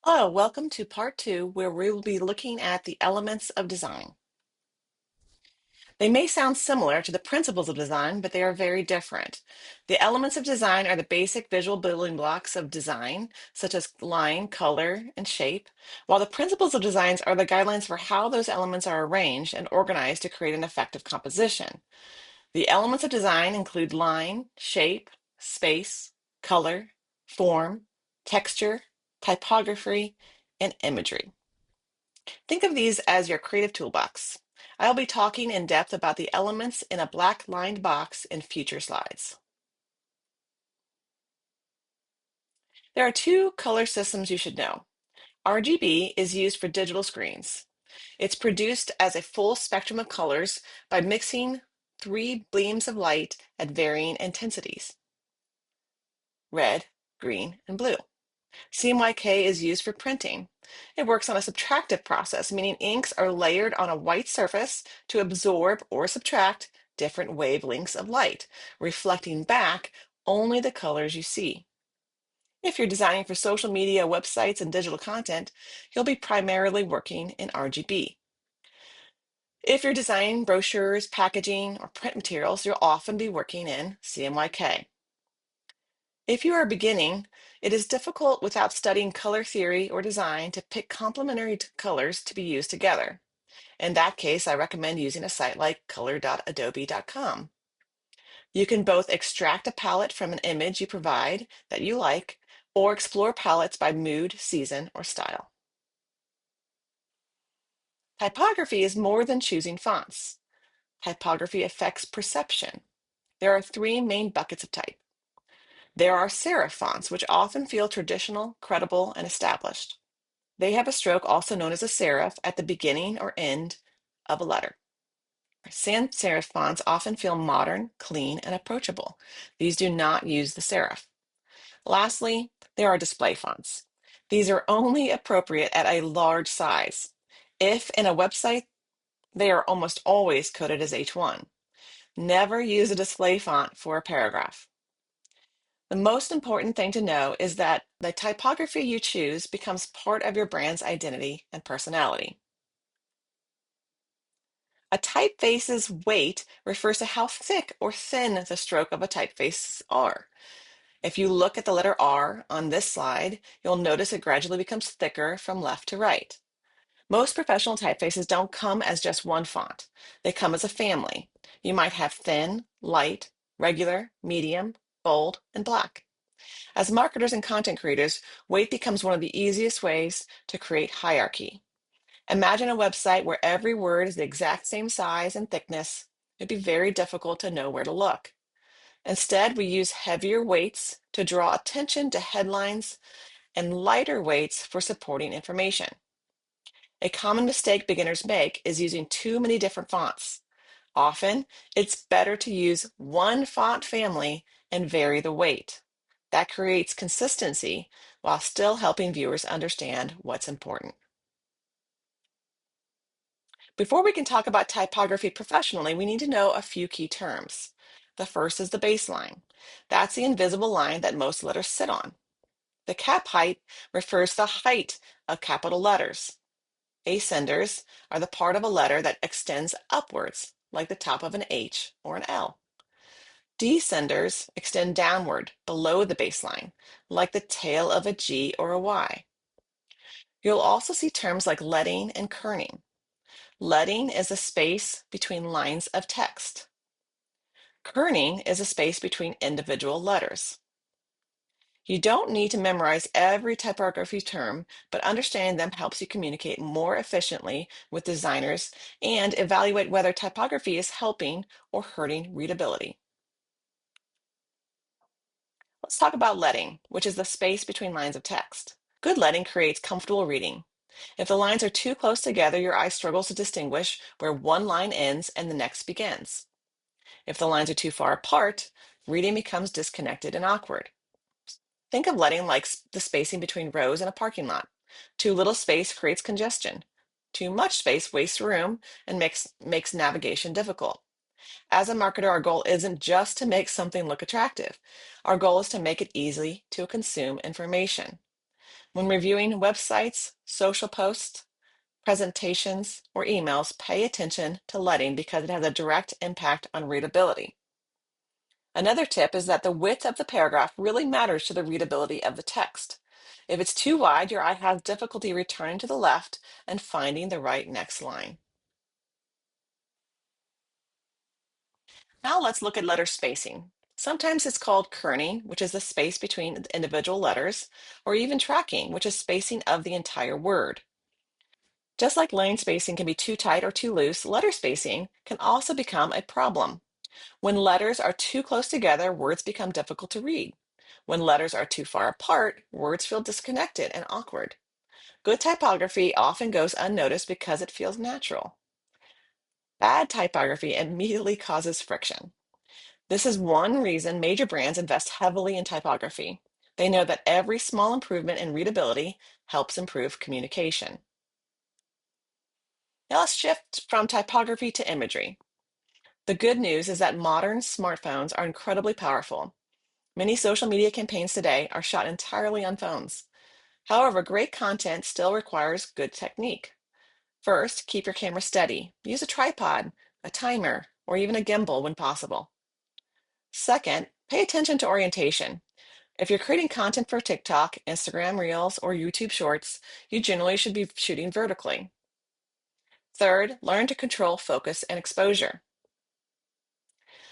Hello, welcome to part two, where we will be looking at the elements of design. They may sound similar to the principles of design, but they are very different. The elements of design are the basic visual building blocks of design, such as line, color, and shape, while the principles of designs are the guidelines for how those elements are arranged and organized to create an effective composition. The elements of design include line, shape, space, color, form, texture, typography, and imagery. Think of these as your creative toolbox. I'll be talking in depth about the elements in a black lined box in future slides. There are two color systems you should know. RGB is used for digital screens. It's produced as a full spectrum of colors by mixing three beams of light at varying intensities: red, green, and blue. CMYK is used for printing. It works on a subtractive process, meaning inks are layered on a white surface to absorb or subtract different wavelengths of light, reflecting back only the colors you see. If you're designing for social media, websites, and digital content, you'll be primarily working in RGB. If you're designing brochures, packaging, or print materials, you'll often be working in CMYK. If you are beginning, it is difficult without studying color theory or design to pick complementary colors to be used together. In that case, I recommend using a site like color.adobe.com. You can both extract a palette from an image you provide that you like, or explore palettes by mood, season, or style. Typography is more than choosing fonts. Typography affects perception. There are three main buckets of type. There are serif fonts, which often feel traditional, credible, and established. They have a stroke, also known as a serif, at the beginning or end of a letter. Sans serif fonts often feel modern, clean, and approachable. These do not use the serif. Lastly, there are display fonts. These are only appropriate at a large size. If in a website, they are almost always coded as H1. Never use a display font for a paragraph. The most important thing to know is that the typography you choose becomes part of your brand's identity and personality. A typeface's weight refers to how thick or thin the stroke of a typeface are. If you look at the letter R on this slide, you'll notice it gradually becomes thicker from left to right. Most professional typefaces don't come as just one font. They come as a family. You might have thin, light, regular, medium, bold, and black. As marketers and content creators, weight becomes one of the easiest ways to create hierarchy. Imagine a website where every word is the exact same size and thickness. It'd be very difficult to know where to look. Instead, we use heavier weights to draw attention to headlines and lighter weights for supporting information. A common mistake beginners make is using too many different fonts. Often, it's better to use one font family and vary the weight. That creates consistency while still helping viewers understand what's important. Before we can talk about typography professionally, we need to know a few key terms. The first is the baseline. That's the invisible line that most letters sit on. The cap height refers to the height of capital letters. Ascenders are the part of a letter that extends upwards, like the top of an H or an L. Descenders extend downward below the baseline, like the tail of a G or a Y. You'll also see terms like leading and kerning. Leading is a space between lines of text. Kerning is a space between individual letters. You don't need to memorize every typography term, but understanding them helps you communicate more efficiently with designers and evaluate whether typography is helping or hurting readability. Let's talk about leading, which is the space between lines of text. Good leading creates comfortable reading. If the lines are too close together, your eye struggles to distinguish where one line ends and the next begins. If the lines are too far apart, reading becomes disconnected and awkward. Think of leading like the spacing between rows in a parking lot. Too little space creates congestion. Too much space wastes room and makes navigation difficult. As a marketer, our goal isn't just to make something look attractive. Our goal is to make it easy to consume information. When reviewing websites, social posts, presentations, or emails, pay attention to leading because it has a direct impact on readability. Another tip is that the width of the paragraph really matters to the readability of the text. If it's too wide, your eye has difficulty returning to the left and finding the right next line. Now let's look at letter spacing. Sometimes it's called kerning, which is the space between individual letters, or even tracking, which is spacing of the entire word. Just like line spacing can be too tight or too loose, letter spacing can also become a problem. When letters are too close together, words become difficult to read. When letters are too far apart, words feel disconnected and awkward. Good typography often goes unnoticed because it feels natural. Bad typography immediately causes friction. This is one reason major brands invest heavily in typography. They know that every small improvement in readability helps improve communication. Now let's shift from typography to imagery. The good news is that modern smartphones are incredibly powerful. Many social media campaigns today are shot entirely on phones. However, great content still requires good technique. First, keep your camera steady. Use a tripod, a timer, or even a gimbal when possible. Second, pay attention to orientation. If you're creating content for TikTok, Instagram Reels, or YouTube Shorts, you generally should be shooting vertically. Third, learn to control focus and exposure.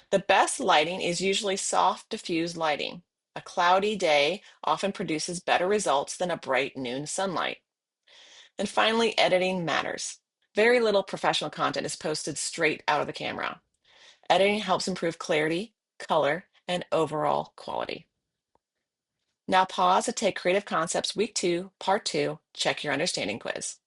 The best lighting is usually soft, diffused lighting. A cloudy day often produces better results than a bright noon sunlight. And finally, editing matters. Very little professional content is posted straight out of the camera. Editing helps improve clarity, color, and overall quality. Now pause to take Creative Concepts Week 2, Part 2, Check Your Understanding quiz.